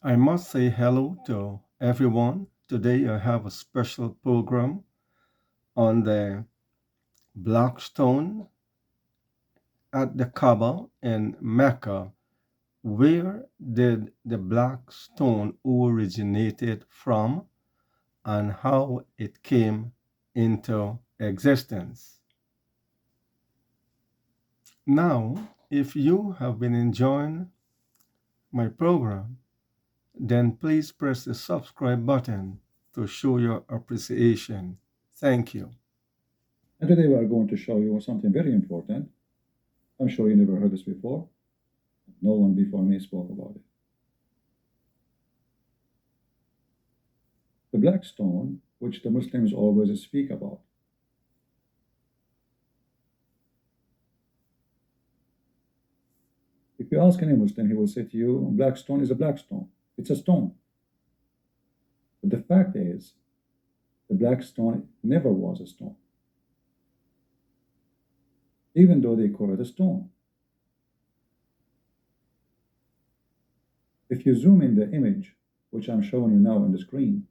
I must say hello to everyone. Today I have a special program on the black stone at the Kaaba in Mecca. Where did the black stone originated from and how it came into existence? Now, if you have been enjoying my program, then please press the subscribe button to show your appreciation. Thank you. And today we are going to show you something very important. I'm sure you never heard this before. No one before me spoke about it. The black stone, which the Muslims always speak about. If you ask any Muslim, he will say to you, black stone is a black stone. It's a stone. But the fact is, the black stone never was a stone, even though they call it a stone. If you zoom in the image, which I'm showing you now on the screen,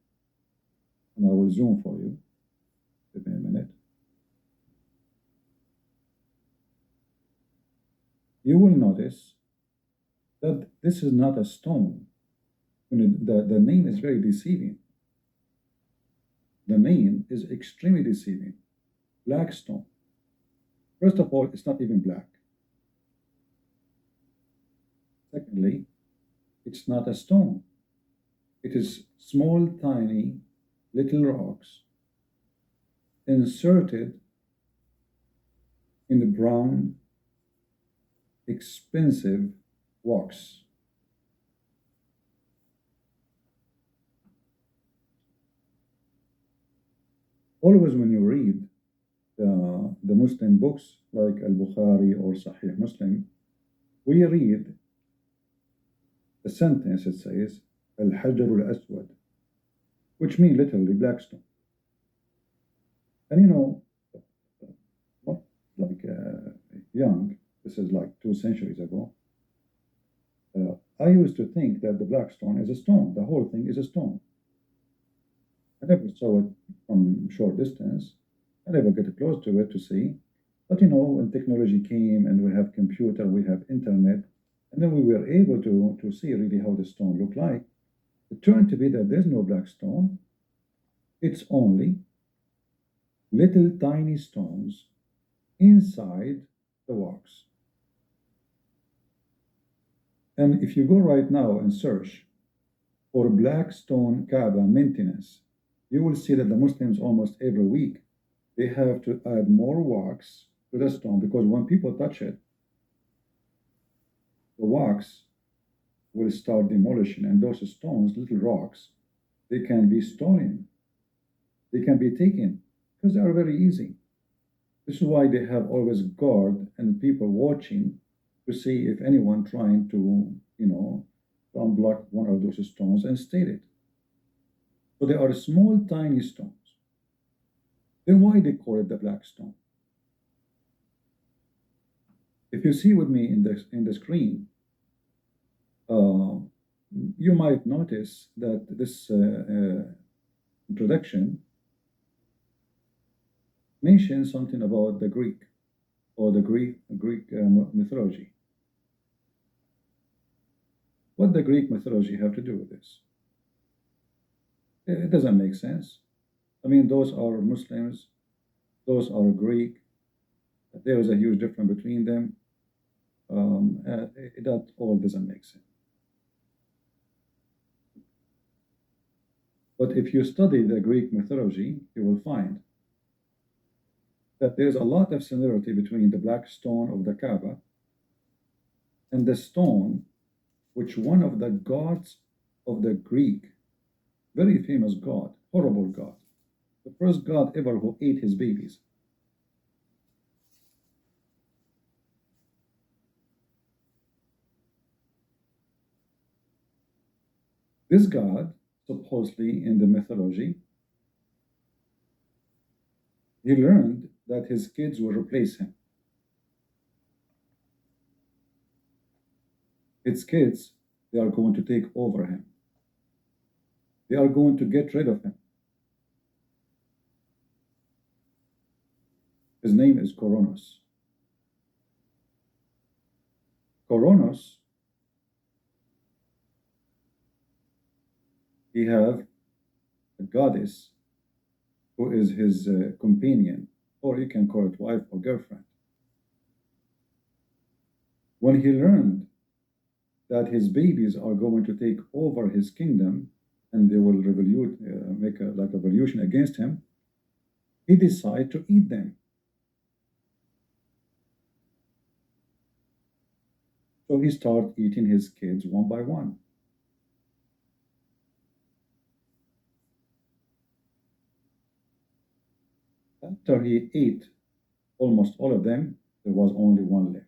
and I will zoom for you, give me a minute, you will notice that this is not a stone. The name is very deceiving. The name is extremely deceiving. Black stone. First of all, it's not even black. Secondly, it's not a stone. It is small, tiny, little rocks inserted in the brown, expensive wax. Always when you read the Muslim books like Al-Bukhari or Sahih Muslim, we read a sentence that says Al-Hajar al-Aswad, which means literally black stone. And you know, not like young, this is like 2 centuries ago, I used to think that the black stone is a stone. The whole thing is a stone. I never saw it from short distance. I never get close to it to see. But you know, when technology came and we have computer, we have internet, and then we were able to see really how the stone looked like. It turned to be that there's no black stone. It's only little tiny stones inside the wax. And if you go right now and search for black stone Kaaba maintenance, you will see that the Muslims almost every week they have to add more wax to the stone because when people touch it, the wax will start demolishing, and those stones, little rocks, they can be stolen, they can be taken because they are very easy. This is why they have always guard and people watching to see if anyone trying to, to unblock one of those stones and steal it. So they are small, tiny stones. Then why they call it the black stone? If you see with me in the screen, uh, you might notice that this introduction mentions something about the Greek or the Greek mythology. What the Greek mythology have to do with this? It doesn't make sense. I mean, those are Muslims, those are Greek. There is a huge difference between them. That all doesn't make sense. But if you study the Greek mythology, you will find that there's a lot of similarity between the black stone of the Kaaba and the stone which one of the gods of the Greek, very famous god, horrible god, the first god ever who ate his babies. This god, supposedly in the mythology, he learned that his kids will replace him. His kids, they are going to take over him. they are going to get rid of him. His name is Coronus. Coronus, he have a goddess who is his companion, or you can call it wife or girlfriend. When he learned that his babies are going to take over his kingdom and they will make a revolution against him, he decided to eat them. So he started eating his kids one by one. After he ate almost all of them, there was only one left.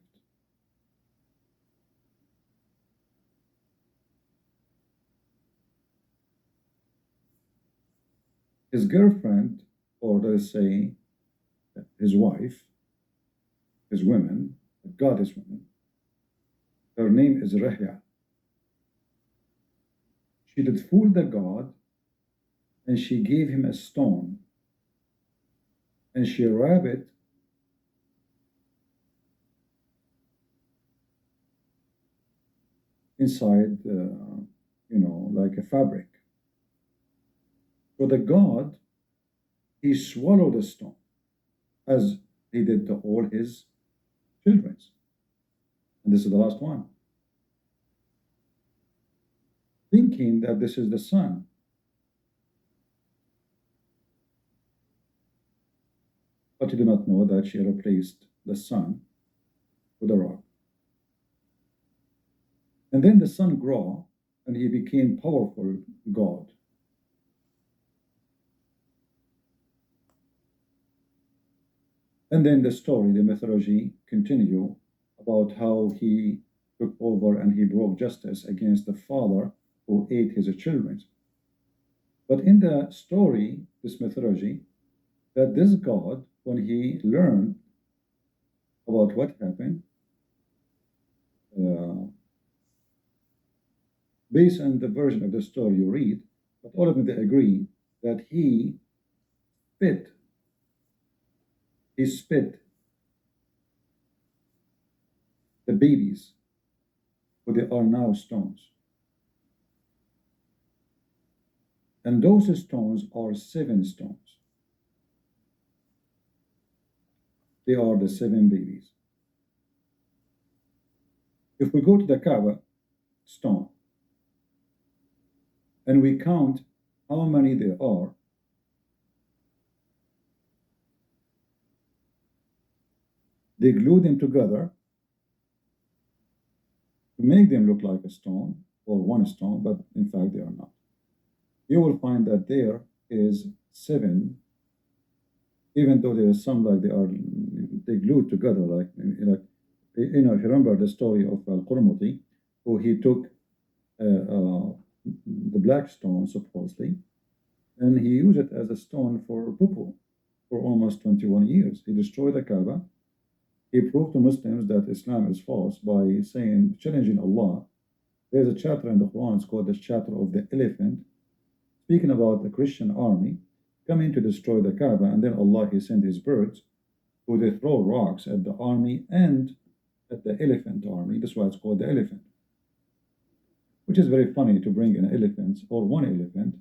His girlfriend, or let's say his wife, his woman, a goddess woman, her name is Rahya. She did fool the god and she gave him a stone and she wrapped it inside, like a fabric. So the god, he swallowed the stone as he did to all his children. And this is the last one. Thinking that this is the sun. But he did not know that she replaced the sun with a rock. And then the sun grew and he became powerful god. And then the story, the mythology continue about how he took over and he broke justice against the father who ate his children. But in the story, this mythology, that this god, when he learned about what happened, based on the version of the story you read, but all of them they agree that spit, he spit the babies, who they are now stones. And those stones are 7 stones. They are the 7 babies. If we go to the Kaaba stone and we count how many there are, they glue them together to make them look like a stone or one stone, but in fact they are not. You will find that there is 7, even though there is some like they glued together, like if you remember the story of Al-Qurmuti, who he took the black stone supposedly, and he used it as a stone for poo for almost 21 years. He destroyed the Kaaba. He proved to Muslims that Islam is false by challenging Allah. There's a chapter in the Quran, it's called the chapter of the elephant, speaking about the Christian army coming to destroy the Kaaba, and then Allah, he sent his birds who they throw rocks at the army and at the elephant army. That's why it's called the elephant. Which is very funny to bring an elephant or one elephant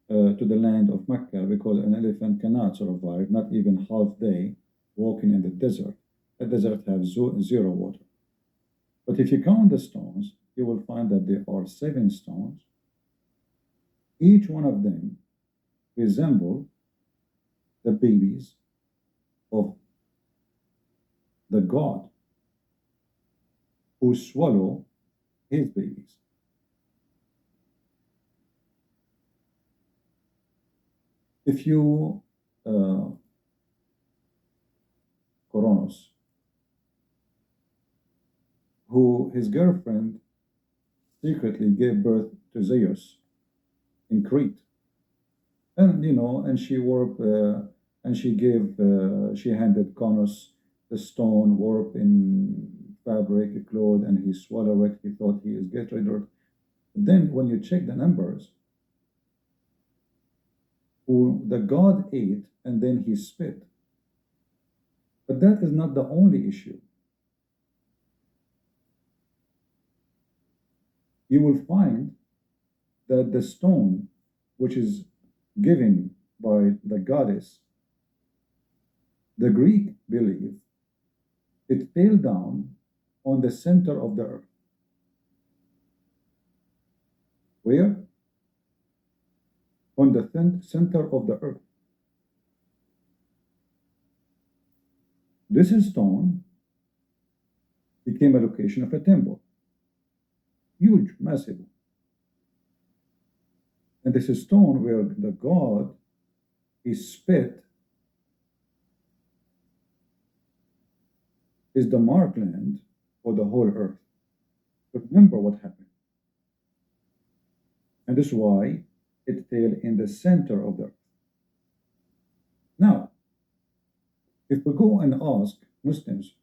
to the land of Mecca, because an elephant cannot survive, not even half day walking in the desert. The desert has 0 water. But if you count the stones, you will find that there are 7 stones. Each one of them resemble the babies of the God who swallow his babies. If you Coronus, who his girlfriend secretly gave birth to Zeus in Crete, and and she warped and she handed Coronus the stone warped in fabric, a cloth, and he swallowed it. He thought he is get rid of it. Then when you check the numbers, who the god ate and then he spit. But that is not the only issue. You will find that the stone, which is given by the goddess, the Greek believe it fell down on the center of the earth. Where? On the center of the earth. This stone became a location of a temple. Huge, massive. And this stone where the god is spit is the markland for the whole earth. But remember what happened. And this is why it fell in the center of the earth. Now, if we go and ask Muslims,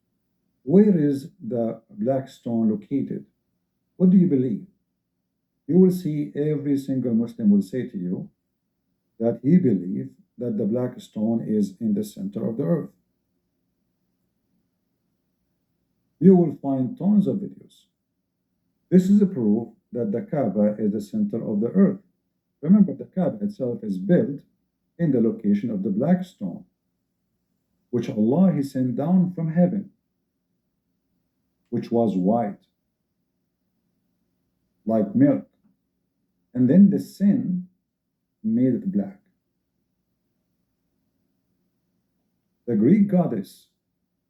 where is the black stone located? What do you believe? You will see every single Muslim will say to you that he believes that the black stone is in the center of the earth. You will find tons of videos. This is a proof that the Kaaba is the center of the earth. Remember, the Kaaba itself is built in the location of the black stone, which Allah He sent down from heaven, which was white, like milk. And then the sin made it black. The Greek goddess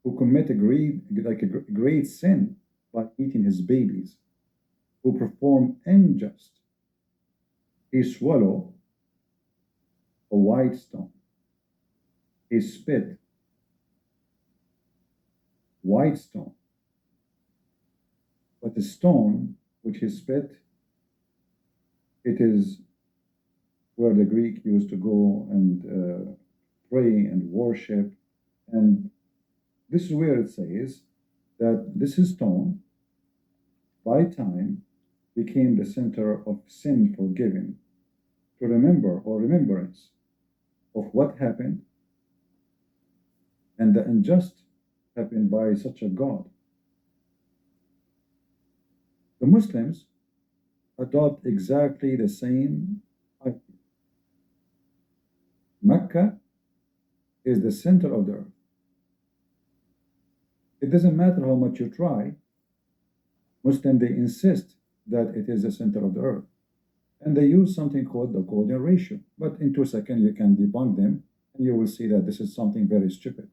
who committed a great sin by eating his babies, who performed unjust, he swallowed a white stone. He spit white stone. But the stone which he spit, it is where the Greek used to go and pray and worship. And this is where it says that this stone, by time, became the center of sin forgiving, to remember or remembrance of what happened and the unjust happened by such a God. The Muslims adopt exactly the same idea. Mecca is the center of the earth. It doesn't matter how much you try, Muslims, they insist that it is the center of the earth. And they use something called the golden ratio. But in 2 seconds, you can debunk them, and you will see that this is something very stupid.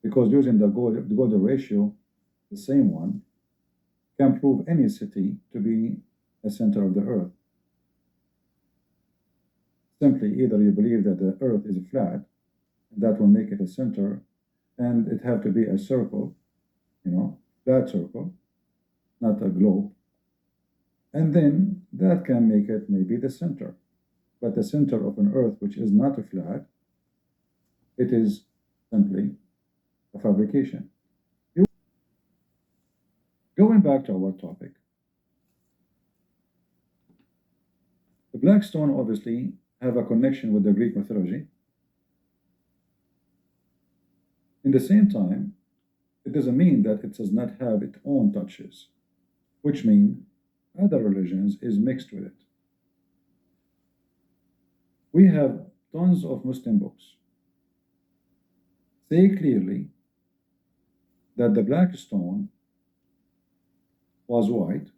Because using the golden ratio, the same one, can prove any city to be a center of the earth. Simply, either you believe that the earth is flat, that will make it a center, and it have to be a circle, flat circle, not a globe. And then that can make it maybe the center. But the center of an earth which is not a flat, it is simply a fabrication. Going back to our topic, the black stone obviously have a connection with the Greek mythology. In the same time, it doesn't mean that it does not have its own touches, which mean other religions is mixed with it. We have tons of Muslim books say clearly that the black stone was white,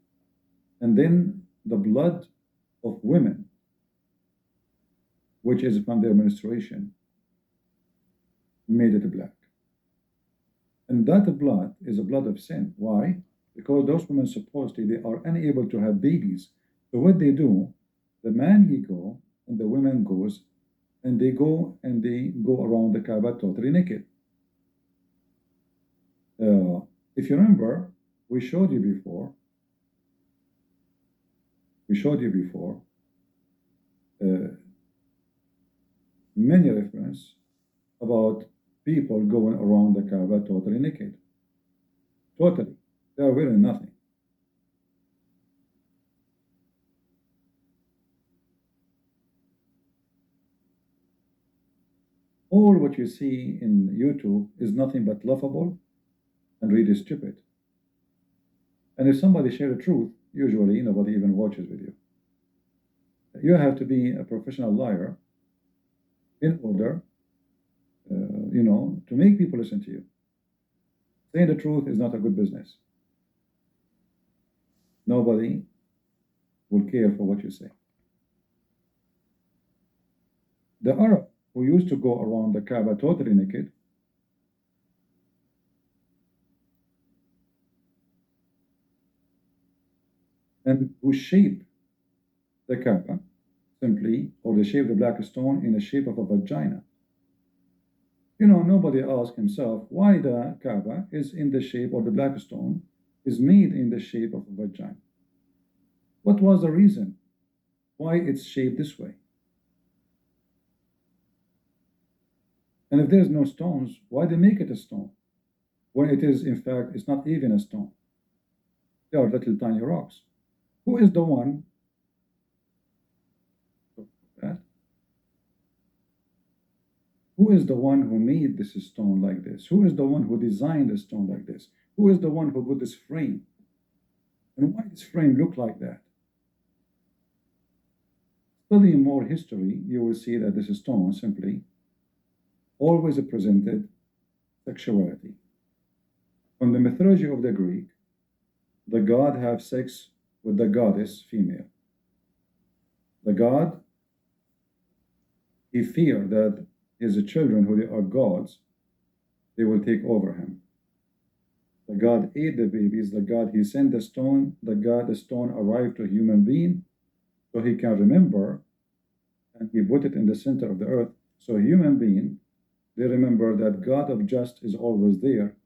and then the blood of women, which is from their menstruation, made it black. And that blood is a blood of sin. Why? Because those women supposedly they are unable to have babies. So what they do, the man he go and the women goes, and they go around the Kaaba totally naked. If you remember, we showed you before many reference about people going around the Kaaba totally naked. Totally. They are wearing nothing. All what you see in YouTube is nothing but laughable and really stupid. And if somebody share the truth, usually nobody even watches with you. You have to be a professional liar in order, to make people listen to you. Saying the truth is not a good business. Nobody will care for what you say. The Arab who used to go around the Kaaba totally naked and who shaped the Kaaba simply, or they shaped the black stone in the shape of a vagina. Nobody asked himself why the Kaaba is in the shape, or the black stone is made in the shape of a vagina. What was the reason why it's shaped this way? And if there's no stones, why they make it a stone? When it is, in fact, it's not even a stone. They are little tiny rocks. Who is the one? Who is the one who made this stone like this? Who is the one who designed a stone like this? Who is the one who put this frame? And why does frame look like that? Studying more history, you will see that this stone simply always represented sexuality. From the mythology of the Greek, the god have sex with the goddess female. The god, he feared that his children, who they are gods, they will take over him. The god ate the babies. The god, he sent the stone. The stone arrived to a human being so he can remember, and he put it in the center of the earth. So a human being, they remember that God of just is always there.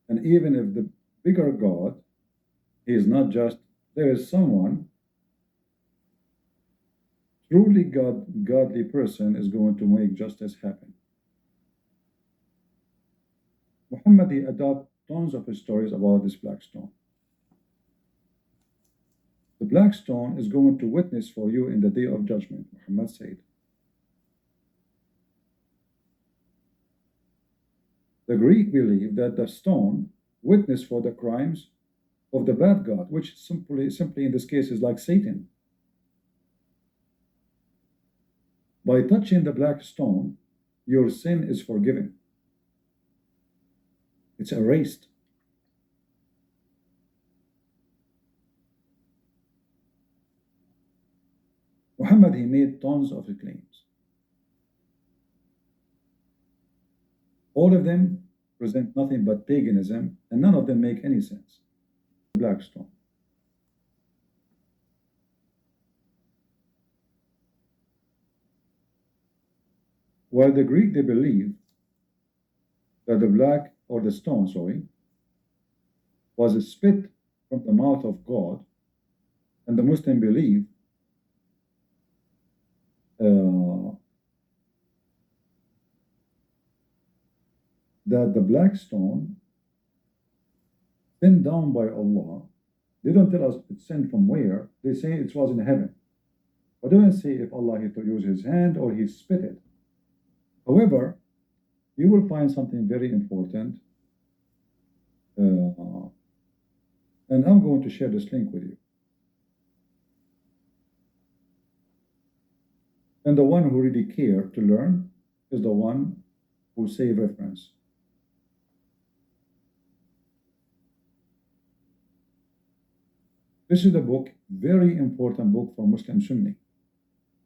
And even if the bigger God, he is not just, there is someone, truly godly person is going to make justice happen. Muhammad, he adopted tons of stories about this black stone. The black stone is going to witness for you in the day of judgment, Muhammad said. The Greek believed that the stone witnessed for the crimes of the bad god, which simply in this case is like Satan. By touching the black stone, your sin is forgiven. It's erased. Muhammad, he made tons of claims. All of them present nothing but paganism, and none of them make any sense. The black stone. While the Greek, they believe that the black, or the stone, sorry, was a spit from the mouth of God, and the Muslim believe that the black stone sent down by Allah, they don't tell us it's sent from where, they say it was in heaven. But they don't say if Allah had to use his hand or he spit it. However, you will find something very important, and I'm going to share this link with you. And the one who really care to learn is the one who save reference. This is the book, very important book for Muslim Sunni.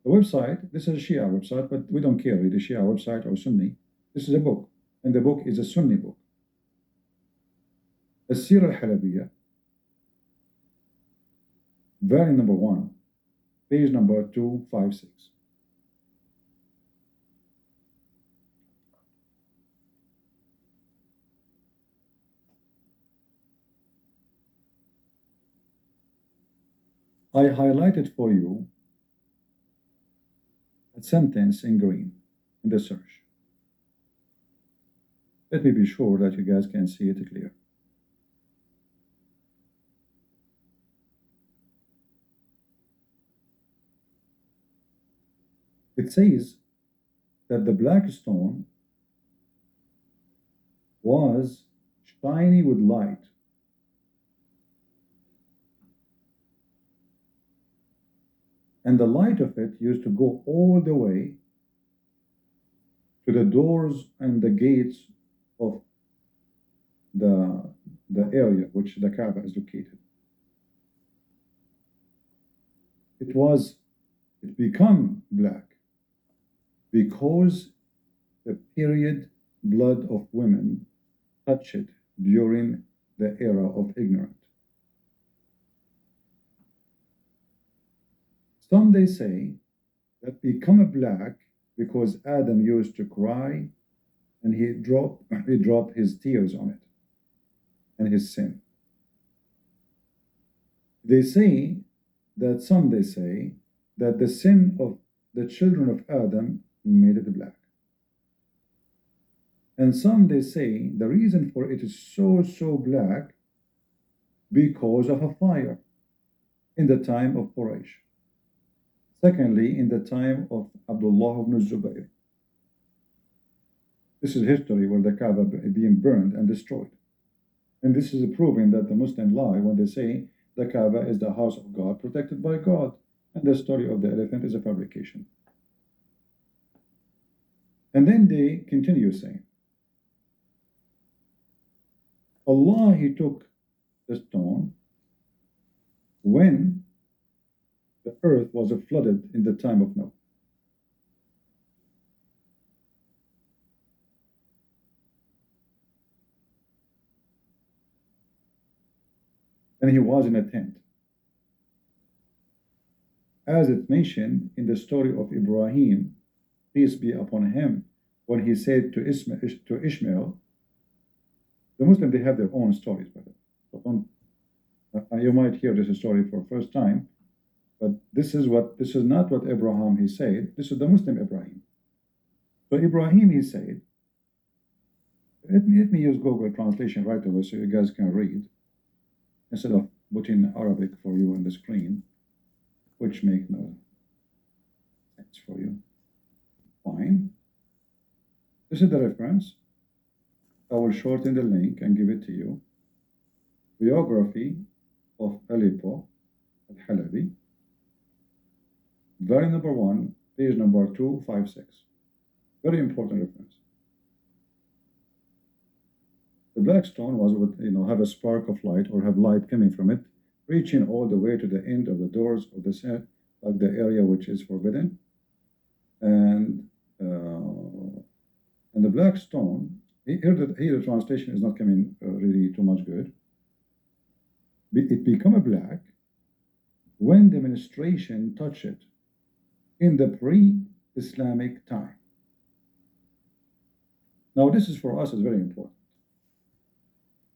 The website, this is a Shia website, but we don't care whether Shia website or Sunni. This is a book, and the book is a Sunni book. As-Sira al-Halabiyya, volume number 1, page number 256. I highlighted for you a sentence in green in the search. Let me be sure that you guys can see it clear. It says that the black stone was shiny with light. And the light of it used to go all the way to the doors and the gates of the, the area which the Kaaba is located. It become black because the period blood of women touched it during the era of ignorance. Some they say that become black because Adam used to cry and he dropped his tears on it and his sin. Some they say that the sin of the children of Adam made it black. And some they say the reason for it is so black because of a fire in the time of Quraysh. Secondly, in the time of Abdullah ibn Zubayr. This is history where the Kaaba being burned and destroyed. And this is proving that the Muslims lie when they say the Kaaba is the house of God, protected by God, and the story of the elephant is a fabrication. And then they continue saying, Allah, He took the stone when the earth was flooded in the time of Noah. And he was in a tent. As it mentioned in the story of Ibrahim, peace be upon him, when he said to Ishmael, the Muslims, they have their own stories, by the way. So you might hear this story for the first time, but this is not what Abraham he said. This is the Muslim Ibrahim. So Ibrahim he said, let me use Google translation right away so you guys can read instead of putting Arabic for you on the screen, which make no sense for you. Fine. This is the reference. I will shorten the link and give it to you. Biography of Aleppo al-Halabi. Very number 1, page number 256. Very important reference. The black stone was have a spark of light or have light coming from it, reaching all the way to the end of the doors of the set, like the area which is forbidden. And the black stone, here the translation is not coming really too much good. It become a black when the menstruation touched it in the pre-Islamic time. Now this is for us is very important.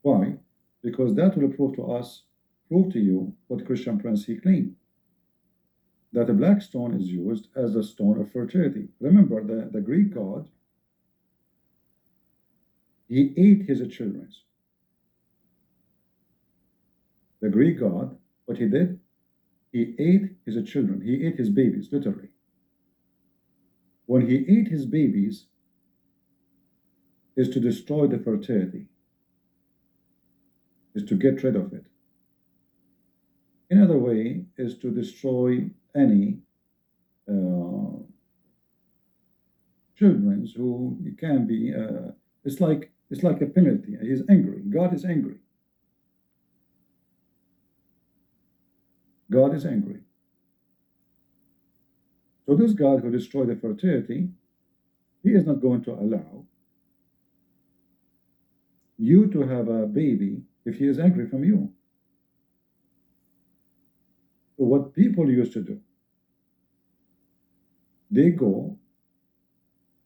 Why? Because that will prove to you what Christian Prince he claimed. That the black stone is used as the stone of fertility. Remember, the Greek god, he ate his children. The Greek god, what he did? He ate his children. He ate his babies, literally. When he ate his babies, is to destroy the fertility, is to get rid of it. Another way is to destroy any children who can be. It's like a penalty. He's angry. God is angry. God is angry. So this God who destroyed the fertility, he is not going to allow you to have a baby if he is angry from you. So what people used to do, they go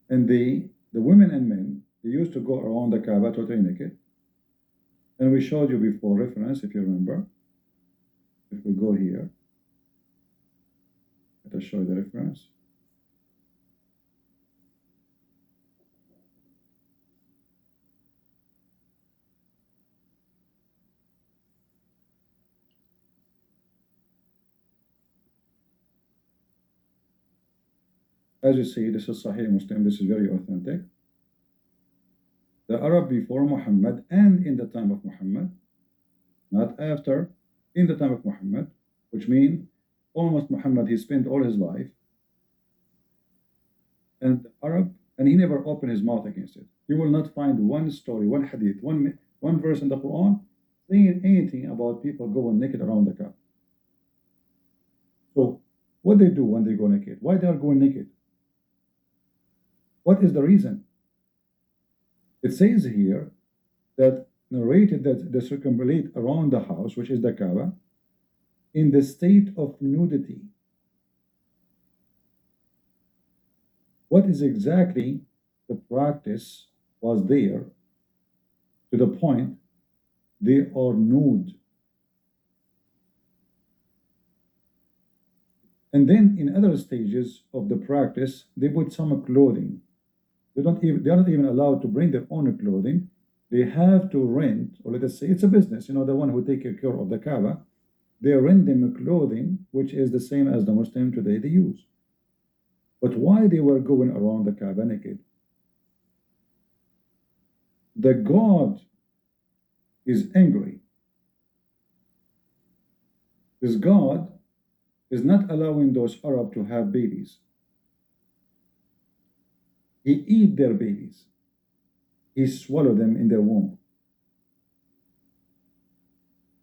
and the women and men, they used to go around the Kaaba totally naked. And we showed you before reference, if you remember. If we go here, let us show you the reference. As you see, this is Sahih Muslim. This is very authentic. the Arab before Muhammad and in the time of Muhammad, not after, in the time of Muhammad, which means almost Muhammad, he spent all his life, and the Arab, and he never opened his mouth against it. You will not find one story, one hadith, one verse in the Quran saying anything about people going naked around the Kaaba. So, what they do when they go naked? Why they are going naked? What is the reason? It says here that narrated that they circumambulate around the house, which is the Kaaba, in the state of nudity. What is exactly the practice was there to the point they are nude. And then in other stages of the practice, they put some clothing. They are not even allowed to bring their own clothing. They have to rent, or let us say it's a business, the one who take care of the Kaaba, they rent them clothing, which is the same as the Muslim today they use. But why they were going around the Kaaba naked? The God is angry. This God is not allowing those Arab to have babies. He eat their babies. He swallowed them in their womb.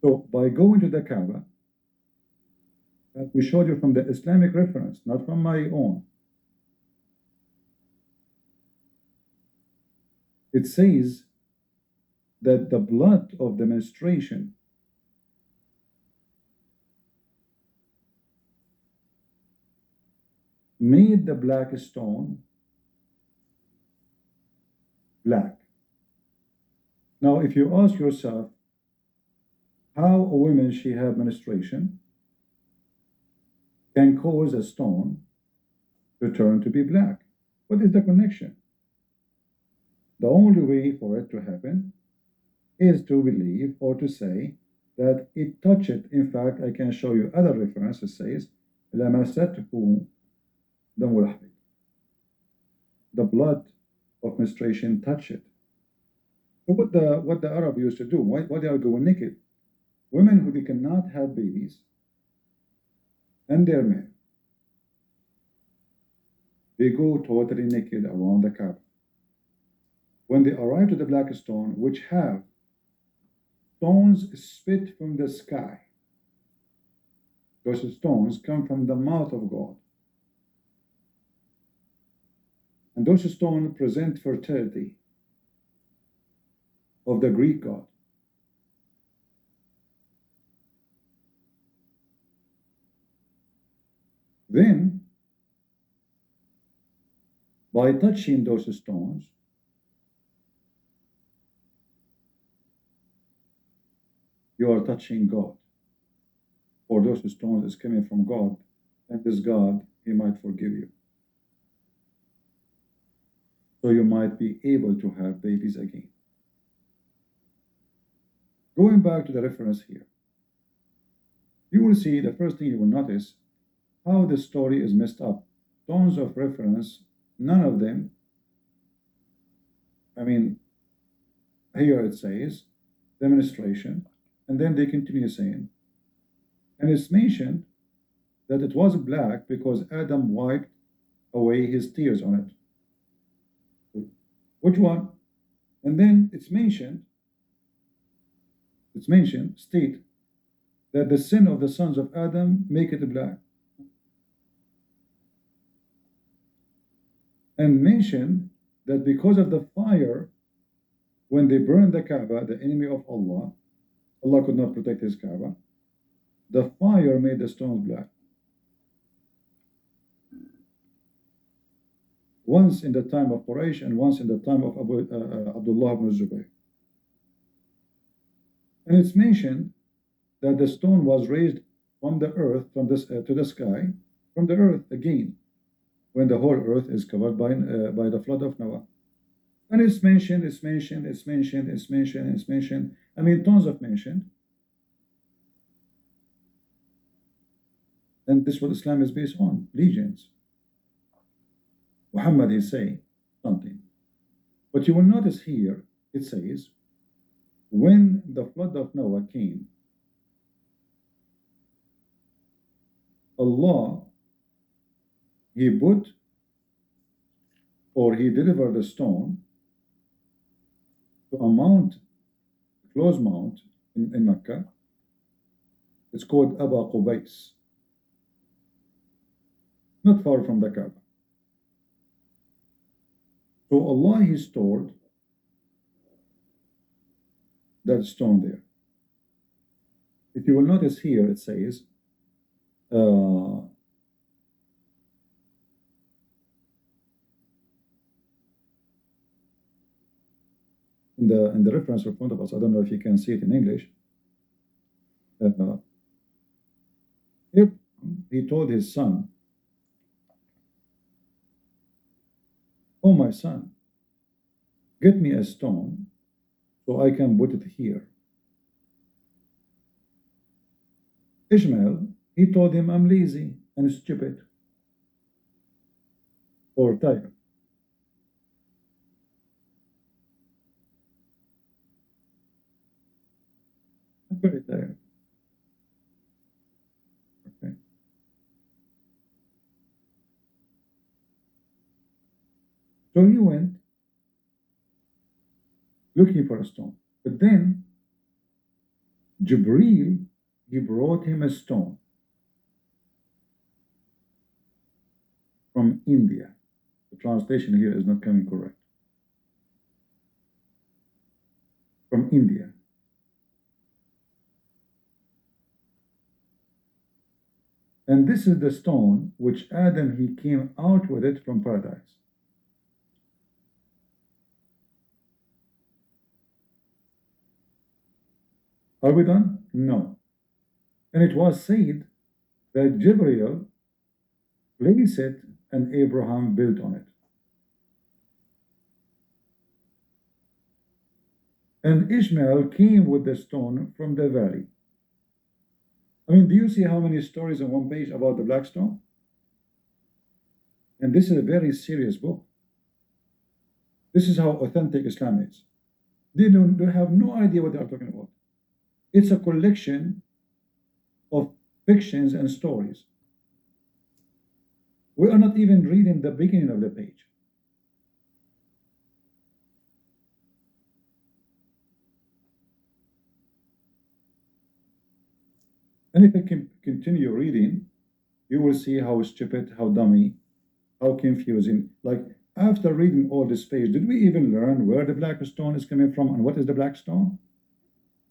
So by going to the Kaaba, that we showed you from the Islamic reference, not from my own, it says that the blood of the menstruation made the black stone black. Now, if you ask yourself how a woman she have menstruation can cause a stone to turn to be black, what is the connection? The only way for it to happen is to believe or to say that it touched it. In fact, I can show you other references says لَمَسَتْهُ دَمُ الْحَيْض. The blood of menstruation touched it. So what the Arab used to do, why they are going naked? Women who they cannot have babies and their men, they go totally naked around the Kaaba. When they arrive to the black stone, which have stones spit from the sky, those stones come from the mouth of God. And those stones present fertility of the Greek god. Then, by touching those stones, you are touching God. For those stones is coming from God, and this God, He might forgive you. So you might be able to have babies again. Going back to the reference here, you will see the first thing you will notice how the story is messed up. Tons of reference, none of them. I mean, here it says demonstration, and then they continue saying, and it's mentioned that it was black because Adam wiped away his tears on it. Which one? And then it's mentioned, state that the sin of the sons of Adam make it black. And mentioned that because of the fire, when they burned the Kaaba, the enemy of Allah, Allah could not protect his Kaaba, the fire made the stones black. Once in the time of Quraysh and once in the time of Abdullah ibn Zubayr. And it's mentioned that the stone was raised from the earth, from this to the sky, from the earth again, when the whole earth is covered by the flood of Noah. And it's mentioned. I mean, tons of mention. And this is what Islam is based on, legends. Muhammad is saying something. But you will notice here it says, when the flood of Noah came, Allah, He put or He delivered a stone to a mount, a closed mount in Mecca. It's called Aba Qubais, not far from the Kaaba. So Allah, He stored that stone there. If you will notice here, it says, in the reference in front of us, I don't know if you can see it in English. Abraham, he told his son, "Oh, my son, get me a stone so I can put it here." Ishmael, he told him, "I'm lazy and stupid or tired." I'm very tired. Okay. So he went looking for a stone. But then Jibreel, he brought him a stone from India. The translation here is not coming correct. From India. And this is the stone which Adam, he came out with it from paradise. Are we done? No. And it was said that Jibreel placed it and Abraham built on it. And Ishmael came with the stone from the valley. I mean, do you see how many stories on one page about the black stone? And this is a very serious book. This is how authentic Islam is. They have no idea what they are talking about. It's a collection of fictions and stories. We are not even reading the beginning of the page. And if I can continue reading, you will see how stupid, how dummy, how confusing. Like, after reading all this page, did we even learn where the black stone is coming from and what is the black stone?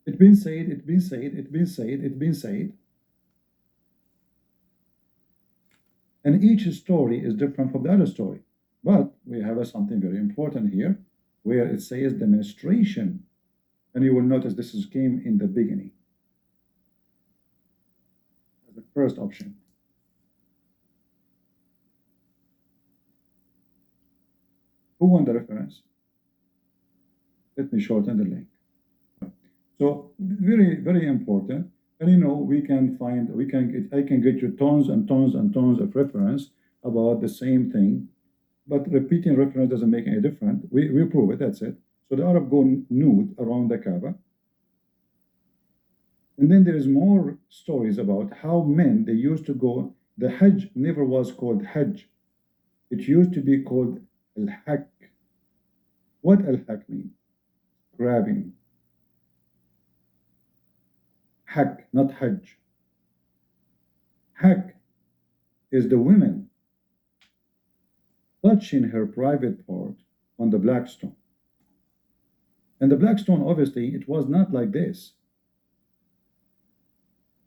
It's been said, it's been said, it's been said, it's been said. And each story is different from the other story. But we have something very important here, where it says demonstration. And you will notice this came in the beginning. As the first option. Who want the reference? Let me shorten the link. So very, very important. And I can get you tons and tons and tons of reference about the same thing, but repeating reference doesn't make any difference. We prove it, that's it. So the Arab go nude around the Kaaba. And then there is more stories about how men, they used to go, the Hajj never was called Hajj. It used to be called Al-Hak. What Al-Hak mean? Grabbing. Hak, not Hajj. Hak is the woman touching her private part on the black stone. And the black stone, obviously, it was not like this.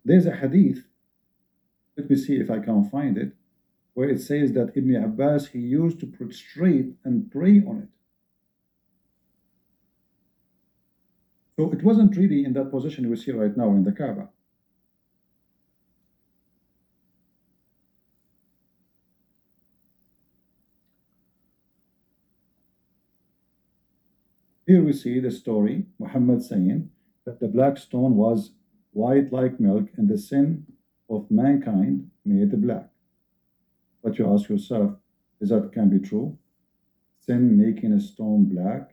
There's a hadith, let me see if I can find it, where it says that Ibn Abbas, he used to prostrate and pray on it. So it wasn't really in that position we see right now in the Kaaba. Here we see the story, Muhammad saying that the black stone was white like milk and the sin of mankind made it black. But you ask yourself, is that can be true? Sin making a stone black?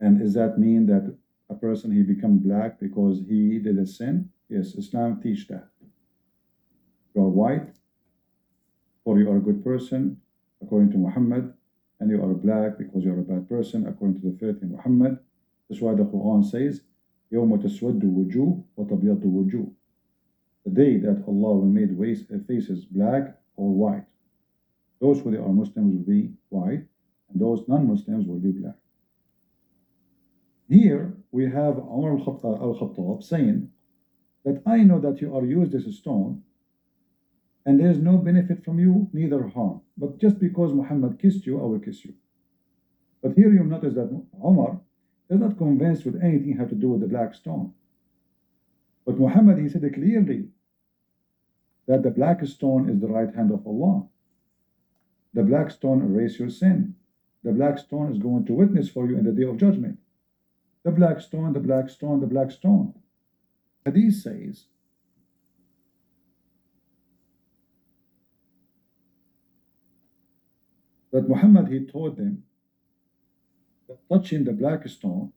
And does that mean that a person he become black because he did a sin? Yes, Islam teach that. You are white, or you are a good person, according to Muhammad, and you are black because you are a bad person, according to the faith in Muhammad. That's why the Quran says, يَوْمَ تَسْوَدُّ وُجُوهٌ وَتَبْيَضُّ وُجُوهٌ. The day that Allah will make faces black or white. Those who they are Muslims will be white, and those non-Muslims will be black. Here we have Umar al-Khattab saying that I know that you are used as a stone and there is no benefit from you, neither harm. But just because Muhammad kissed you, I will kiss you. But here you notice that Umar is not convinced with anything had to do with the black stone. But Muhammad, he said it clearly that the black stone is the right hand of Allah. The black stone erases your sin. The black stone is going to witness for you in the day of judgment. The black stone, the black stone, the black stone. Hadith says that Muhammad, he taught them that touching the black stone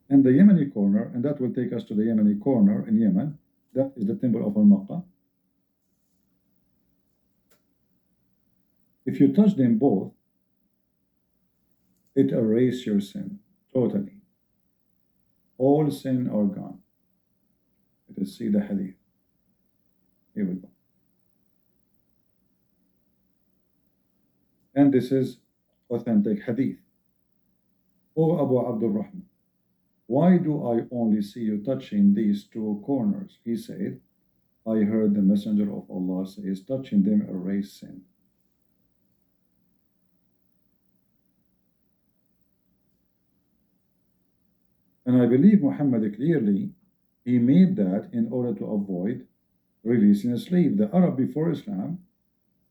and the Yemeni corner, and that will take us to the Yemeni corner in Yemen, that is the temple of Al-Mecca. If you touch them both, it erases your sin totally. All sin are gone. Let us see the hadith. Here we go. And this is authentic hadith. O Abu Abdul Rahman, why do I only see you touching these two corners? He said, I heard the Messenger of Allah says, touching them erases sin. And I believe Muhammad clearly, he made that in order to avoid releasing a slave. The Arab before Islam,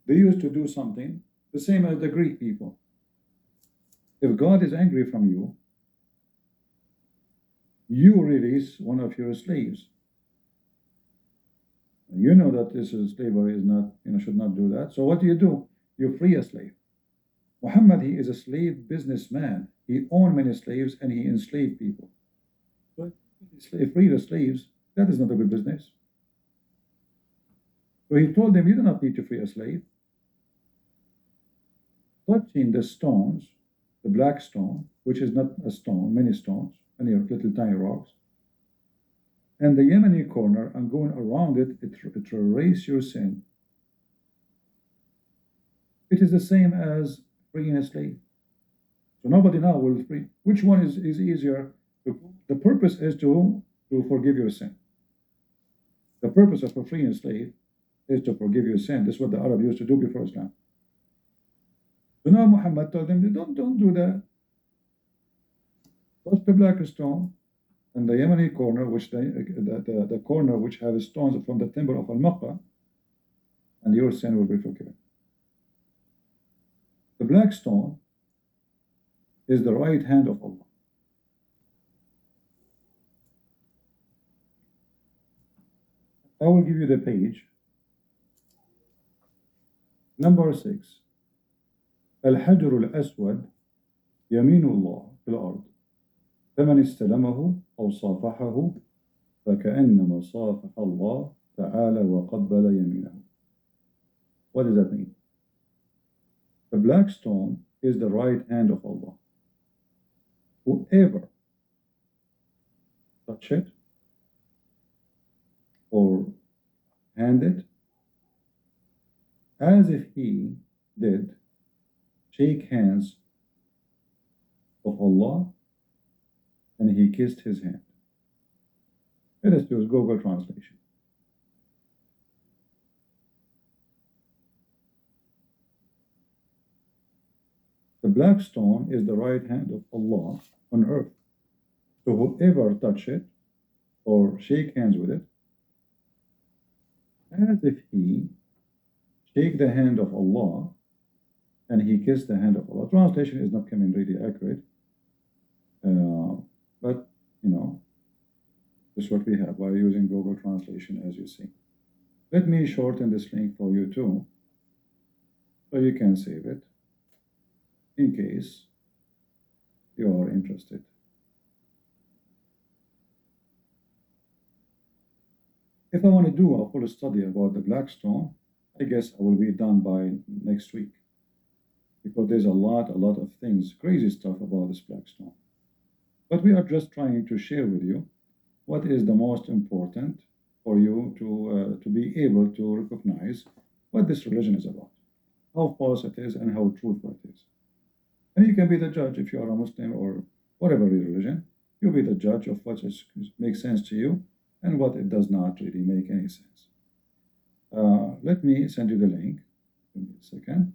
they used to do something the same as the Greek people. If God is angry from you, you release one of your slaves. You know that this is slavery is not, should not do that. So what do? You free a slave. Muhammad, he is a slave businessman. He owned many slaves and he enslaved people. But he freed the slaves. That is not a good business. So he told them, you do not need to free a slave. Touching the stones, the black stone, which is not a stone, many stones, many little tiny rocks, and the Yemeni corner, and going around it, it will erase your sin. It is the same as freeing a slave. So nobody now will free. Which one is easier? The purpose is to forgive your sin. The purpose of freeing a slave is to forgive your sin. This is what the Arab used to do before Islam. So now Muhammad told them, don't do that. Touch the black stone and the Yemeni corner, which the corner which has stones from the temple of Al-Mecca, and your sin will be forgiven. The black stone is the right hand of Allah. I will give you the page. Number 6. الحجر الأسود يمين الله في الأرض فمن استلمه أو صافحه فكأنما صافح الله تعالى وقبل يمينه. What does that mean? The black stone is the right hand of Allah. Whoever touch it or hand it as if he did shake hands of Allah and he kissed his hand. Let us use Google Translation. The black stone is the right hand of Allah on earth. So whoever touch it or shake hands with it, as if he shake the hand of Allah and he kissed the hand of Allah. Translation is not coming really accurate, but this is what we have by using Google Translation, as you see. Let me shorten this link for you too, so you can save it. in case you are interested. If I want to do a full study about the black stone, I guess I will be done by next week, because there's a lot of things, crazy stuff about this black stone. But we are just trying to share with you what is the most important for you to be able to recognize what this religion is about, how false it is, and how truthful it is. And you can be the judge if you are a Muslim or whatever your religion. You'll be the judge of what makes sense to you and what it does not really make any sense. Let me send you the link. Give me a second.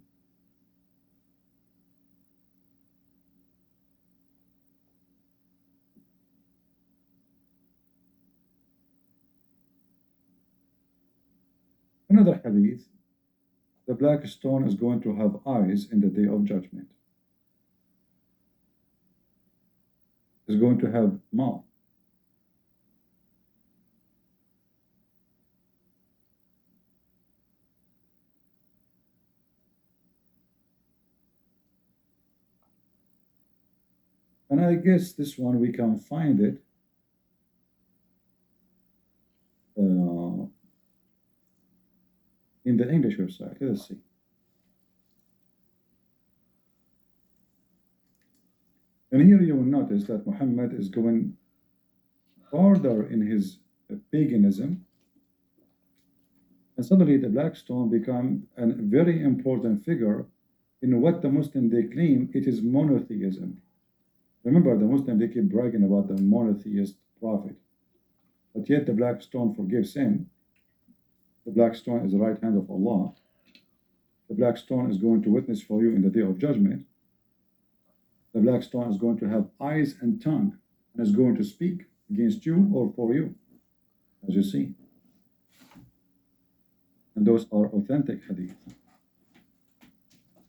Another hadith, the black stone is going to have eyes in the day of judgment. It's going to have mouth. And I guess this one we can find it in the English website. Let's see. And here you will notice that Muhammad is going farther in his paganism, and suddenly the black stone become a very important figure in what the Muslim they claim it is monotheism. Remember, the Muslim they keep bragging about the monotheist prophet, but yet the black stone forgives sin. The black stone is the right hand of Allah. The black stone is going to witness for you in the day of judgment. The black stone is going to have eyes and tongue and is going to speak against you or for you, as you see. And those are authentic hadith.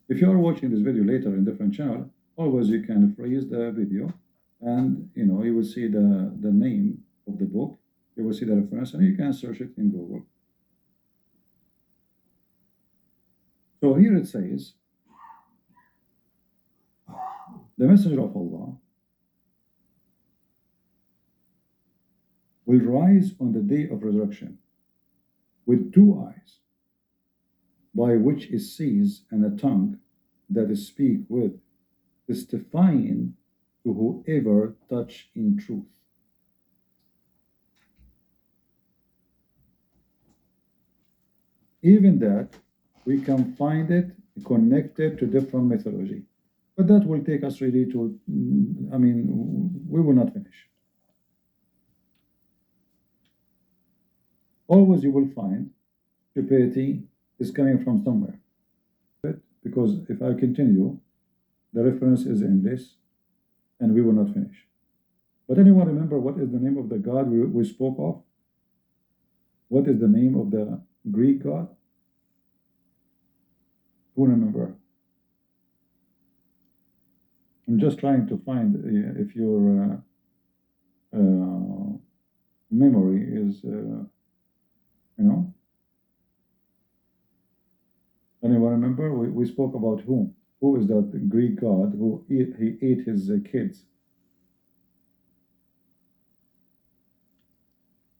If you are watching this video later in different channel, always you can freeze the video and you will see the name of the book, you will see the reference, and you can search it in Google. So here it says, the Messenger of Allah will rise on the day of resurrection with two eyes, by which it sees, and a tongue that it speak with, testifying to whoever touch in truth. Even that, we can find it connected to different mythology. But that will take us really to, we will not finish. Always you will find stupidity is coming from somewhere. Because if I continue, the reference is in this, and we will not finish. But anyone remember what is the name of the god we spoke of? What is the name of the Greek god? Who remember? I'm just trying to find if your memory is, Anyone remember? We spoke about whom? Who is that Greek god who he ate his kids?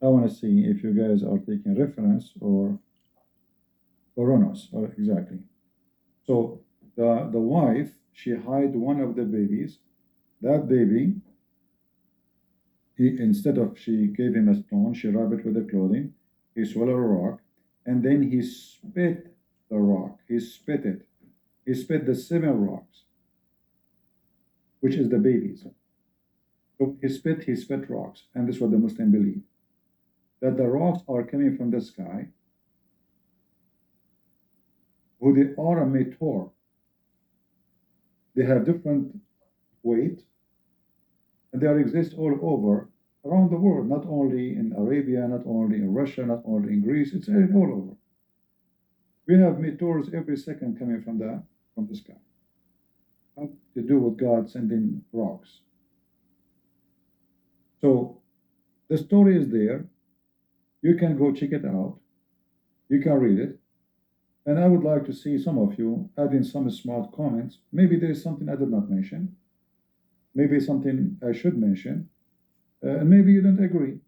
I want to see if you guys are taking reference or Coronus, or exactly. So the wife, she hid one of the babies. That baby, instead of she gave him a stone, she rubbed it with the clothing. He swallowed a rock, and then he spit the rock. He spit it. He spit the 7 rocks, which is the babies. So he spit rocks, and this is what the Muslim believe, that the rocks are coming from the sky, who they are a meteor. They have different weight, and they exist all over around the world, not only in Arabia, not only in Russia, not only in Greece, it's all over. We have meteors every second coming from the sky. How to do with God sending rocks. So the story is there. You can go check it out. You can read it. And I would like to see some of you add in some smart comments. Maybe there is something I did not mention, maybe something I should mention, and maybe you don't agree,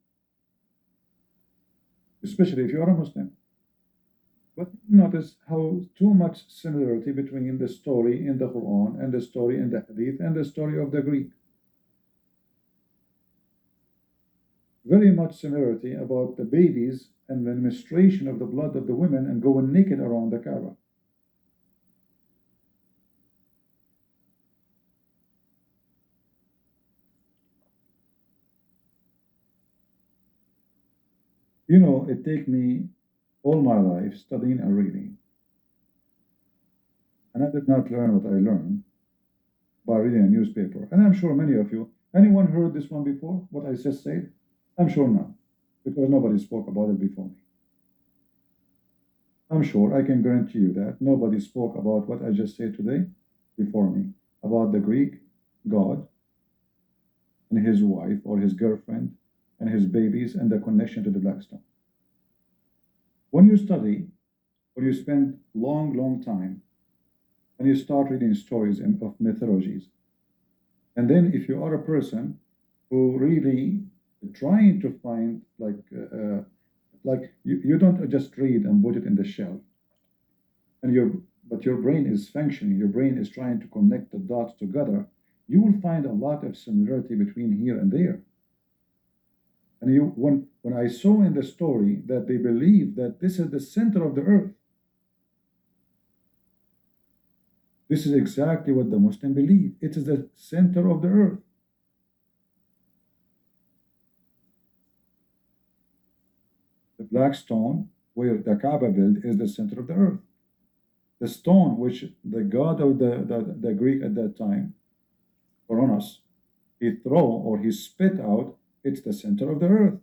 especially if you are a Muslim. But notice how too much similarity between the story in the Quran and the story in the Hadith and the story of the Greek. Very much similarity about the babies and the administration of the blood of the women and going naked around the Kaaba. You know, it take me all my life studying and reading. And I did not learn what I learned by reading a newspaper. And I'm sure many of you, anyone heard this one before, what I just said? I'm sure not, because nobody spoke about it before me. I'm sure, I can guarantee you that nobody spoke about what I just said today before me, about the Greek god and his wife or his girlfriend and his babies and the connection to the black stone. When you study, when you spend long time, and you start reading stories of mythologies, and then if you are a person who really trying to find like you don't just read and put it in the shelf, and your brain is functioning, your brain is trying to connect the dots together, you will find a lot of similarity between here and there. And when I saw in the story that they believe that this is the center of the earth, this is exactly what the Muslim believe. It is the center of the earth. The black stone where the Kaaba built is the center of the earth. The stone which the god of the Greek at that time, Coronus, he throw or he spit out, it's the center of the earth.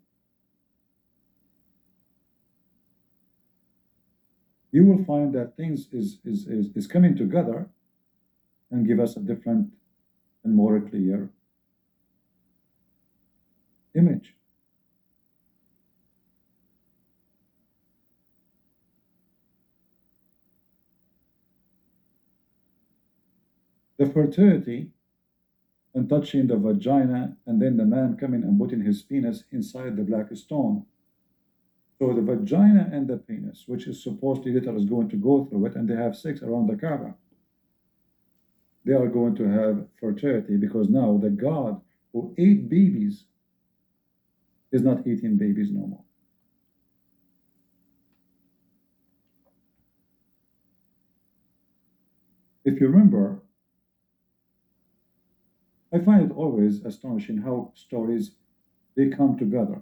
You will find that things is coming together and give us a different and more clear image. The fertility and touching the vagina, and then the man coming and putting his penis inside the black stone. So the vagina and the penis, which is supposedly later is going to go through it, and they have sex around the Kaaba. They are going to have fertility because now the God who ate babies is not eating babies no more. If you remember, I find it always astonishing how stories they come together.